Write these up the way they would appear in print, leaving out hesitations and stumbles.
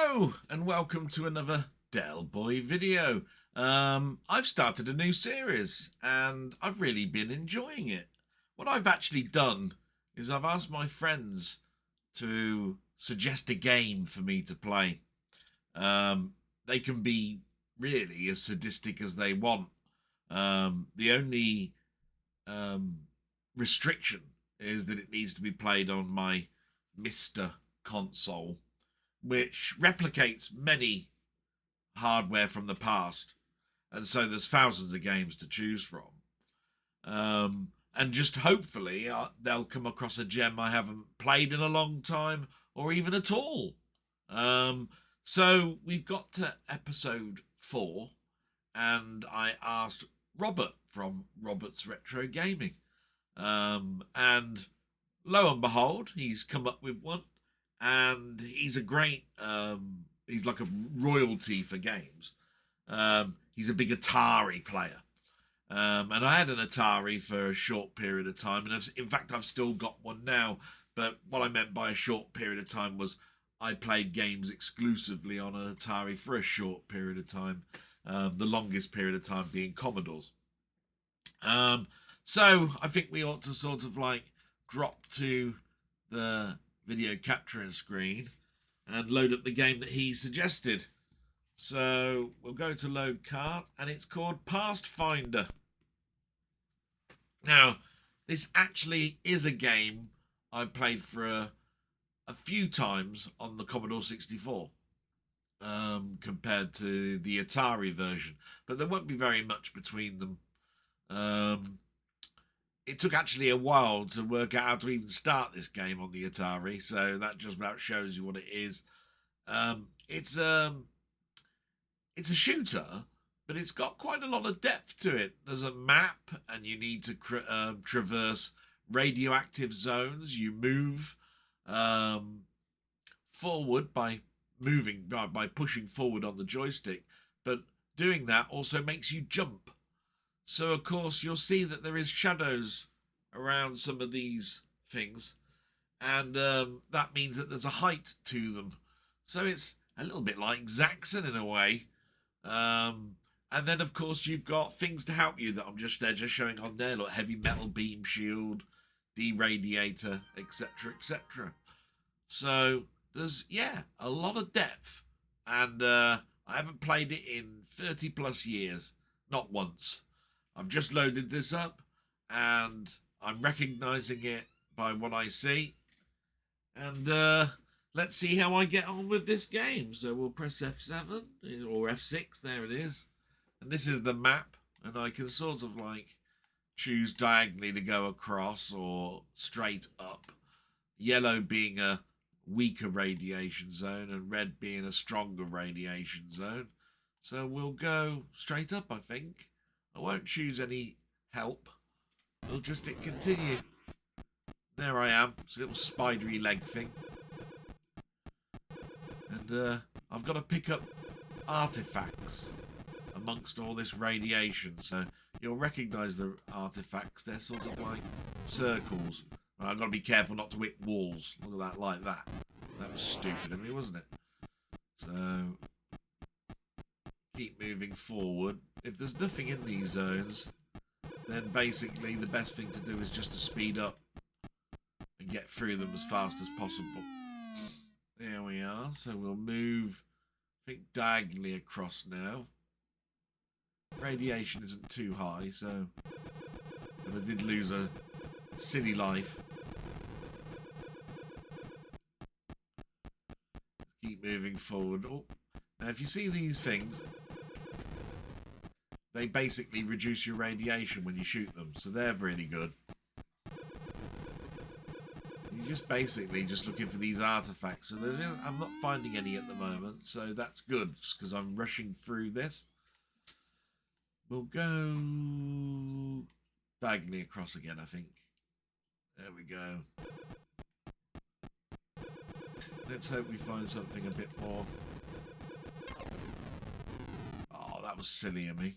Hello and welcome to another Delboy video. I've started a new series and I've really been enjoying it. What I've actually done is I've asked my friends to suggest a game for me to play. They can be really as sadistic as they want. The only restriction is that it needs to be played on my Mamemeister console, which replicates many hardware from the past, and so there's thousands of games to choose from. And just hopefully they'll come across a gem I haven't played in a long time, or even at all. So we've got to episode 4, and I asked Robert from Robert's Retro Gaming, and lo and behold, he's come up with one. And he's a great, he's like a royalty for games. He's a big Atari player. And I had an Atari for a short period of time. And in fact, I've still got one now. But what I meant by a short period of time was I played games exclusively on an Atari for a short period of time. The longest period of time being Commodores. So I think we ought to sort of like drop to the video capturing screen and load up the game that he suggested. So we'll go to load cart, and it's called Pastfinder. Now, this actually is a game I played for a few times on the Commodore 64 compared to the Atari version, but there won't be very much between them. It took actually a while to work out how to even start this game on the Atari, so that just about shows you what it is. It's a shooter, but it's got quite a lot of depth to it. There's a map, and you need to traverse radioactive zones. You move forward by pushing forward on the joystick, but doing that also makes you jump. So, of course, you'll see that there is shadows around some of these things, and that means that there's a height to them. So it's a little bit like Zaxxon in a way. And then, of course, you've got things to help you that they're just showing on there, like heavy metal beam shield, deradiator, etc., etc. So there's, a lot of depth. And I haven't played it in 30 plus years, not once. I've just loaded this up, and I'm recognizing it by what I see. And let's see how I get on with this game. So we'll press F7 or F6. There it is. And this is the map. And I can sort of like choose diagonally to go across or straight up. Yellow being a weaker radiation zone and red being a stronger radiation zone. So we'll go straight up, I think. I won't choose any help. We'll just hit continue. There I am. It's a little spidery leg thing. And I've got to pick up artifacts amongst all this radiation. So you'll recognise the artifacts. They're sort of like circles. And I've got to be careful not to hit walls. Look at that, like that. That was stupid of me, wasn't it? So keep moving forward. If there's nothing in these zones, then basically the best thing to do is just to speed up and get through them as fast as possible. There we are. So we'll move, I think, diagonally across now. Radiation isn't too high, so but I did lose a silly life. Keep moving forward. Oh, now if you see these things, they basically reduce your radiation when you shoot them, so they're really good. You're just basically just looking for these artifacts, so I'm not finding any at the moment, so that's good, just because I'm rushing through this. We'll go diagonally across again, I think. There we go. Let's hope we find something a bit more. Oh, that was silly of me.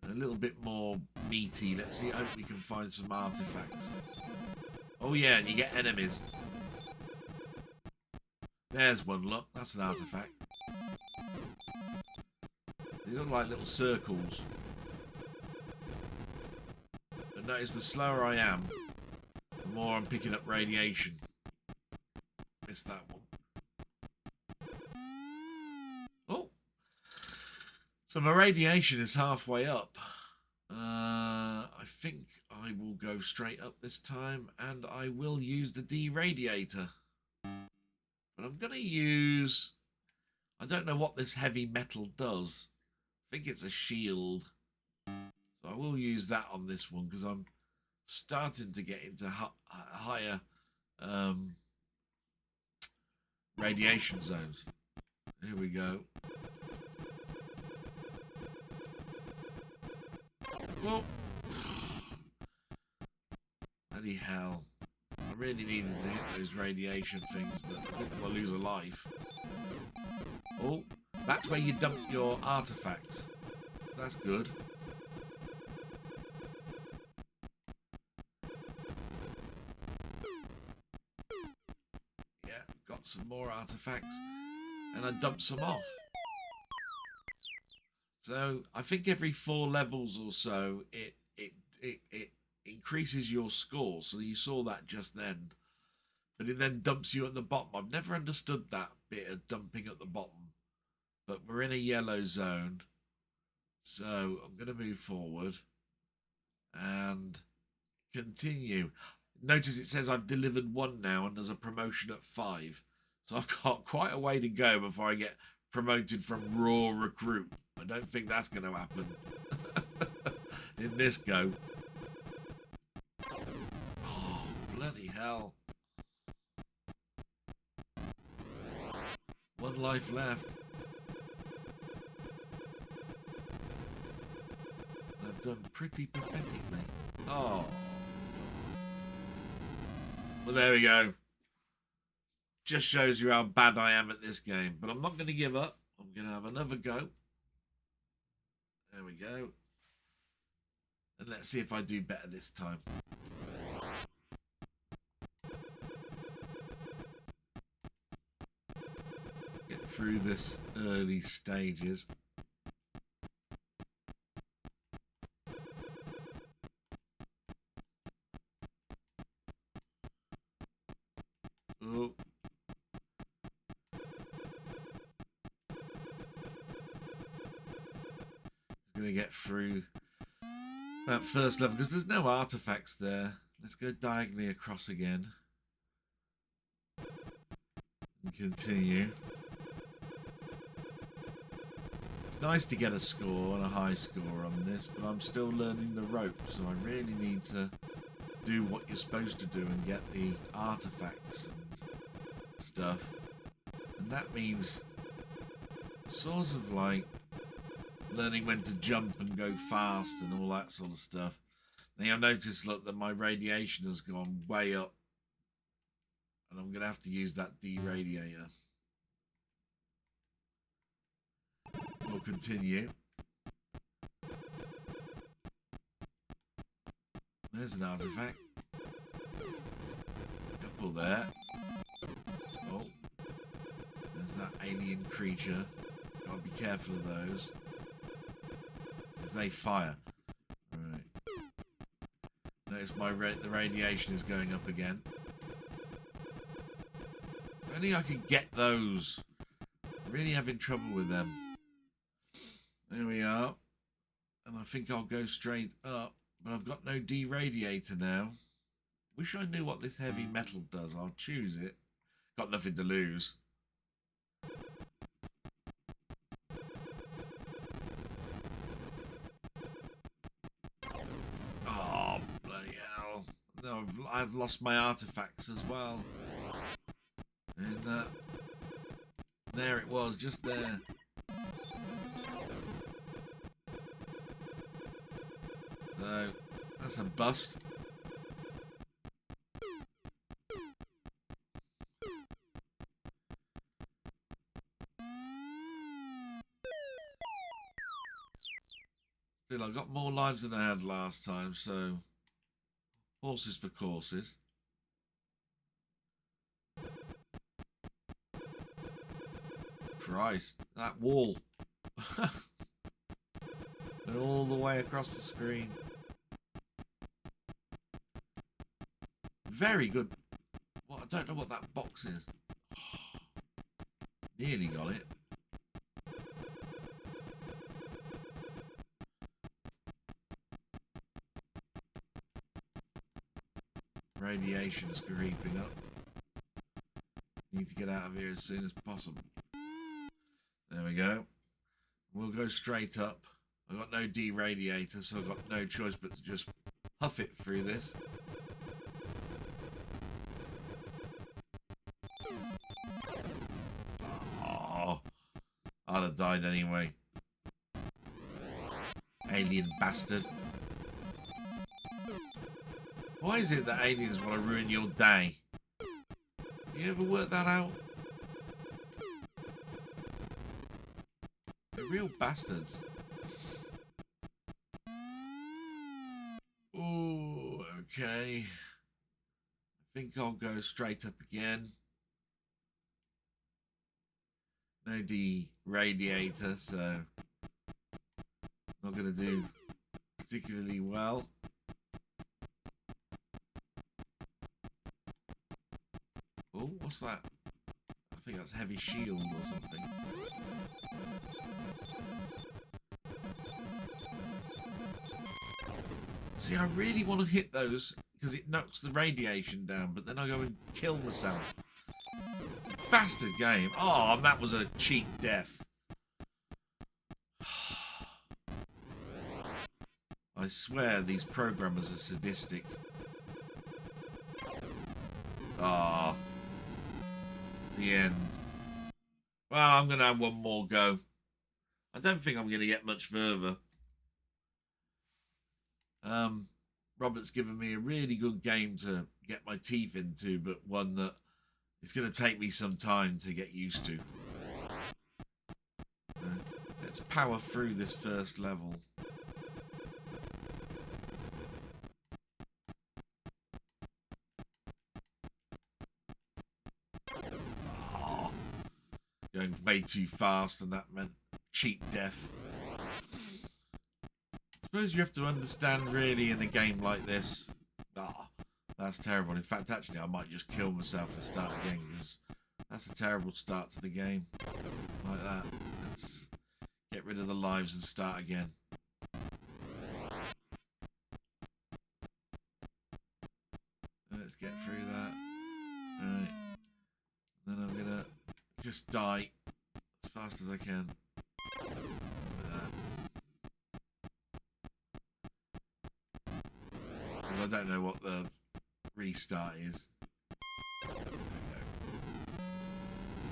A little bit more meaty. Let's see. Hope we can find some artifacts. Oh yeah, and you get enemies. There's one. Look, that's an artifact. They look like little circles. But notice the slower I am, the more I'm picking up radiation. Missed that one. Oh. So my radiation is halfway up. I think I will go straight up this time, and I will use the deradiator. But I'm going to use... I don't know what this heavy metal does. I think it's a shield. So I will use that on this one, because I'm starting to get into higher radiation zones. Here we go. Well, bloody hell. I really needed to hit those radiation things, but I didn't want to lose a life. Oh, that's where you dump your artifacts. That's good. Yeah, got some more artifacts, and I dumped some off. So I think every 4 levels or so, it increases your score. So you saw that just then, but it then dumps you at the bottom. I've never understood that bit of dumping at the bottom, but we're in a yellow zone, so I'm going to move forward and continue. Notice it says I've delivered 1 now, and there's a promotion at 5, so I've got quite a way to go before I get promoted from raw recruit. I don't think that's going to happen in this go. Oh, bloody hell. 1 life left. I've done pretty pathetically. Oh. Well, there we go. Just shows you how bad I am at this game. But I'm not going to give up. I'm going to have another go. There we go. And let's see if I do better this time. Get through this early stages. Oh. Going to get through that first level because there's no artifacts there. Let's go diagonally across again and continue. It's nice to get a score and a high score on this, but I'm still learning the ropes, so I really need to do what you're supposed to do and get the artifacts and stuff. And that means sort of like learning when to jump and go fast and all that sort of stuff. Now you'll notice, look, that my radiation has gone way up, and I'm going to have to use that deradiator. We'll continue. There's an artifact. Couple there. Oh, there's that alien creature. Gotta be careful of those, as they fire. Right. Notice the radiation is going up again. If only I could get those. I'm really having trouble with them. There we are. And I think I'll go straight up, but I've got no deradiator now. Wish I knew what this heavy metal does. I'll choose it. Got nothing to lose. Oh, bloody hell. No, I've lost my artifacts as well. And there it was, just there. So, that's a bust. Still, I've got more lives than I had last time, so horses for courses. Christ, that wall. And all the way across the screen. Very good. Well, I don't know what that box is. Nearly got it. Radiation's creeping up. Need to get out of here as soon as possible. There we go. We'll go straight up. I've got no deradiator, so I've got no choice but to just huff it through this. Oh, I'd have died anyway. Alien bastard. Why is it that aliens want to ruin your day? You ever work that out? They're real bastards. Oh, okay. I think I'll go straight up again. No de-radiator, so not going to do particularly well. Oh, what's that? I think that's heavy shield or something. See, I really want to hit those because it knocks the radiation down, but then I go and kill myself. Bastard game. Oh, and that was a cheap death. I swear these programmers are sadistic. Ah. The end. Well, I'm going to have one more go. I don't think I'm going to get much further. Robert's given me a really good game to get my teeth into, but one that is going to take me some time to get used to. Let's power through this first level. Oh, going way too fast, and that meant cheap death. I suppose you have to understand really in a game like this. Ah, that's terrible. In fact, actually, I might just kill myself to start again because that's a terrible start to the game. Like that. Let's get rid of the lives and start again. Let's get through that. Alright. Then I'm gonna just die as fast as I can. Because I don't know what the restart is. There we go.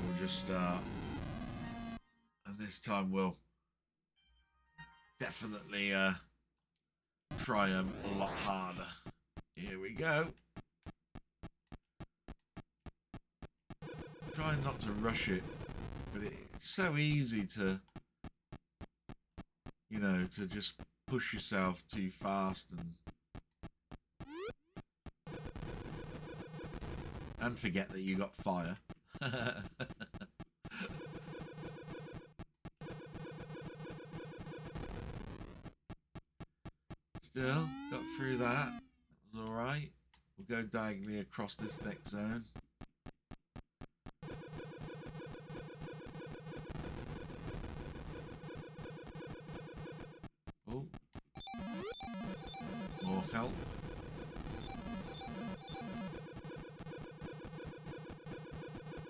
We'll just start. And this time we'll definitely try them a lot harder. Here we go. Trying not to rush it, but it's so easy to, you know, to just push yourself too fast and forget that you got fire. Still got through that. That was all right. We'll go diagonally across this next zone. Oh, more help.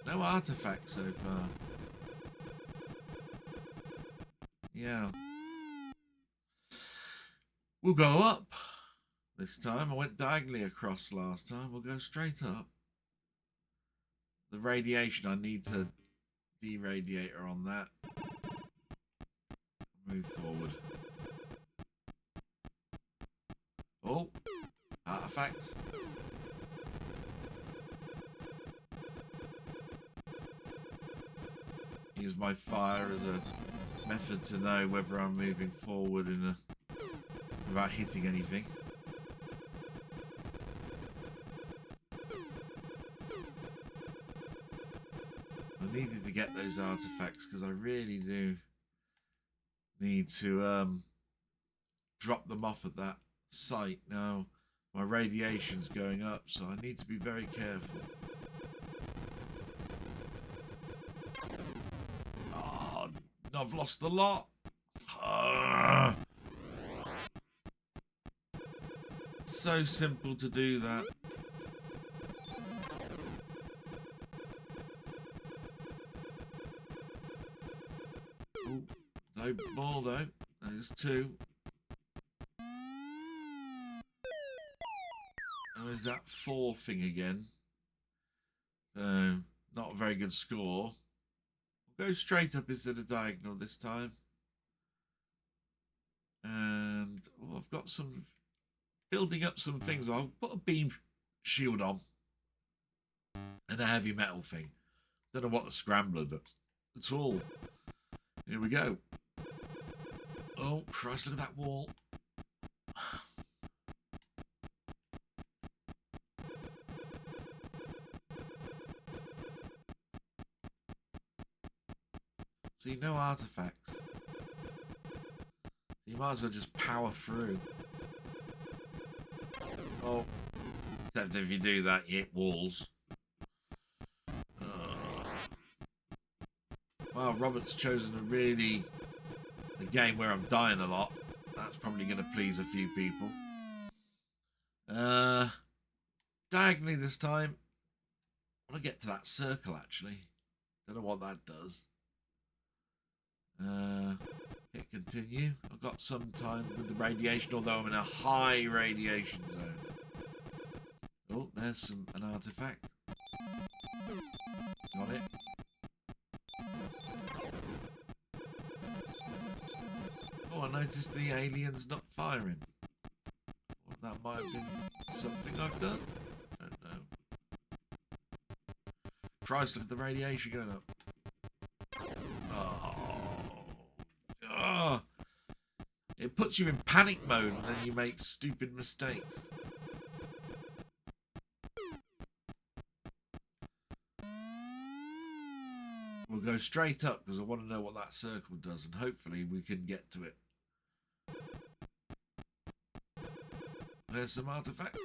No artifacts so far. Yeah. We'll go up this time. I went diagonally across last time. We'll go straight up. The radiation, I need to deradiator on that. Move forward. Oh, artifacts. Use my fire as a method to know whether I'm moving forward without hitting anything. I needed to get those artifacts because I really do need to drop them off at that site. Now, my radiation's going up, so I need to be very careful. Oh, I've lost a lot. So simple to do that. Ooh, no more though. There's 2. Oh, is that 4 thing again? So, not a very good score. We'll go straight up instead of diagonal this time. And I've got some building up some things. I'll put a beam shield on and a heavy metal thing. Don't know what the scrambler does at all. Here we go. Oh Christ, look at that wall. See, no artifacts. You might as well just power through. Oh, except if you do that, you hit walls. Well, Robert's chosen a game where I'm dying a lot. That's probably going to please a few people. Diagonally this time. I want to get to that circle, actually. Don't know what that does. Hit continue. I've got some time with the radiation, although I'm in a high radiation zone. Oh, there's an artifact. Got it. Oh, I noticed the alien's not firing. Well, that might have been something I've done. I don't know. Christ, look at the radiation going up. Oh. It puts you in panic mode and then you make stupid mistakes. We'll go straight up because I want to know what that circle does and hopefully we can get to it. There's some artifacts.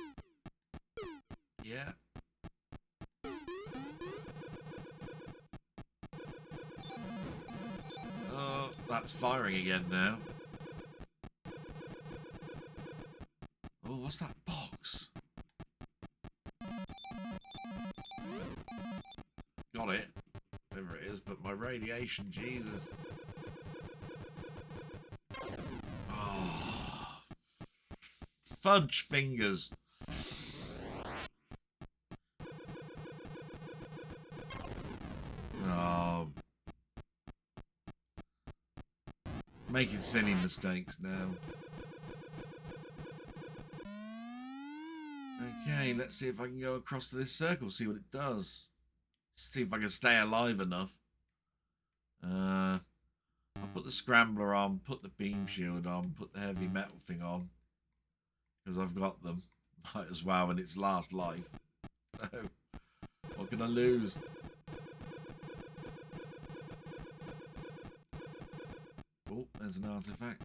Yeah. Oh, that's firing again now. Oh, what's that box? Got it. Whatever it is, but my radiation, Jesus. Oh, fudge fingers. Oh, making silly mistakes now. Okay, let's see if I can go across to this circle, see what it does. See if I can stay alive enough. I'll put the scrambler on, put the beam shield on, put the heavy metal thing on. Because I've got them. Might as well in its last life. So, what can I lose? Oh, there's an artifact.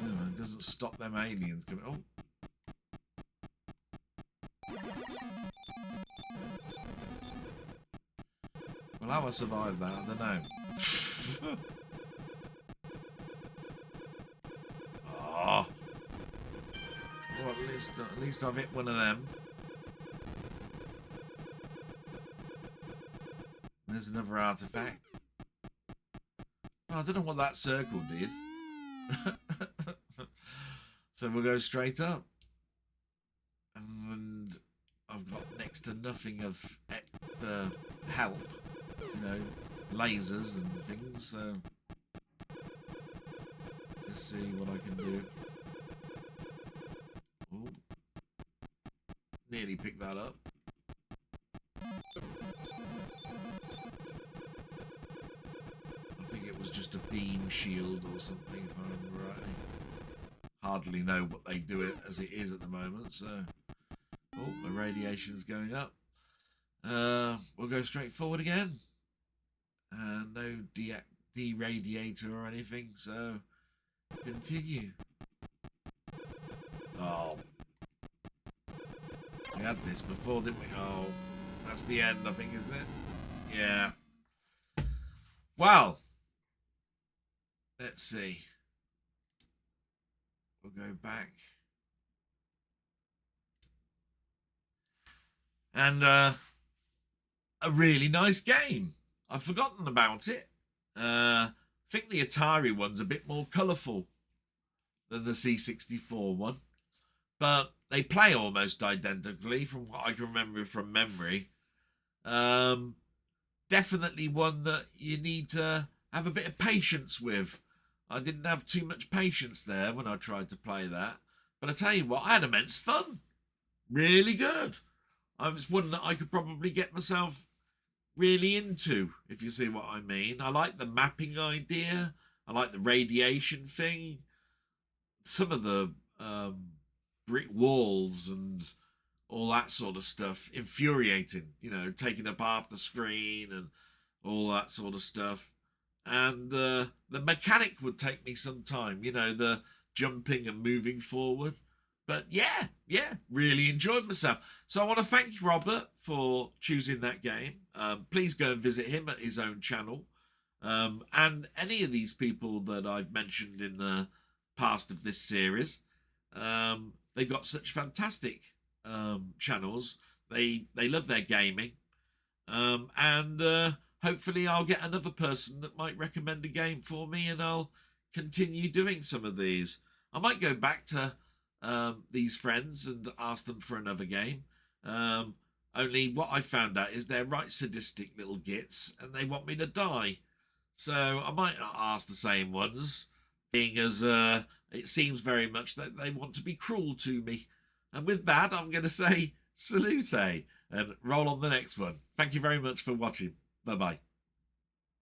Oh, it doesn't stop them aliens coming. Oh. Well, how I survived that, I don't know. Oh. Well, at least I've hit one of them. There's another artifact. Oh, I don't know what that circle did. So we'll go straight up. And I've got next to nothing of help. You know, lasers and things, so let's see what I can do. Ooh. Nearly picked that up. I think it was just a beam shield or something, if I remember rightly. Hardly know what they do it as it is at the moment, so oh, my radiation's going up. We'll go straight forward again. No deradiator or anything, so continue. Oh, we had this before, didn't we? Oh, that's the end, I think, isn't it? Yeah. Well, let's see. We'll go back. And a really nice game. I've forgotten about it. I think the Atari one's a bit more colourful than the C64 one. But they play almost identically from what I can remember from memory. Definitely one that you need to have a bit of patience with. I didn't have too much patience there when I tried to play that. But I tell you what, I had immense fun. Really good. I was one that I could probably get myself really into, if you see what I mean. I like the mapping idea. I like the radiation thing. Some of the brick walls and all that sort of stuff, infuriating, you know, taking up half the screen and all that sort of stuff. And the mechanic would take me some time, you know, the jumping and moving forward. But yeah, really enjoyed myself. So I want to thank Robert for choosing that game. Please go and visit him at his own channel. And any of these people that I've mentioned in the past of this series, they've got such fantastic channels. They love their gaming. And hopefully I'll get another person that might recommend a game for me, and I'll continue doing some of these. I might go back to these friends and ask them for another game. Only what I found out is they're right sadistic little gits and they want me to die. So I might not ask the same ones, being as it seems very much that they want to be cruel to me. And with that, I'm going to say salute and roll on the next one. Thank you very much for watching. Bye-bye.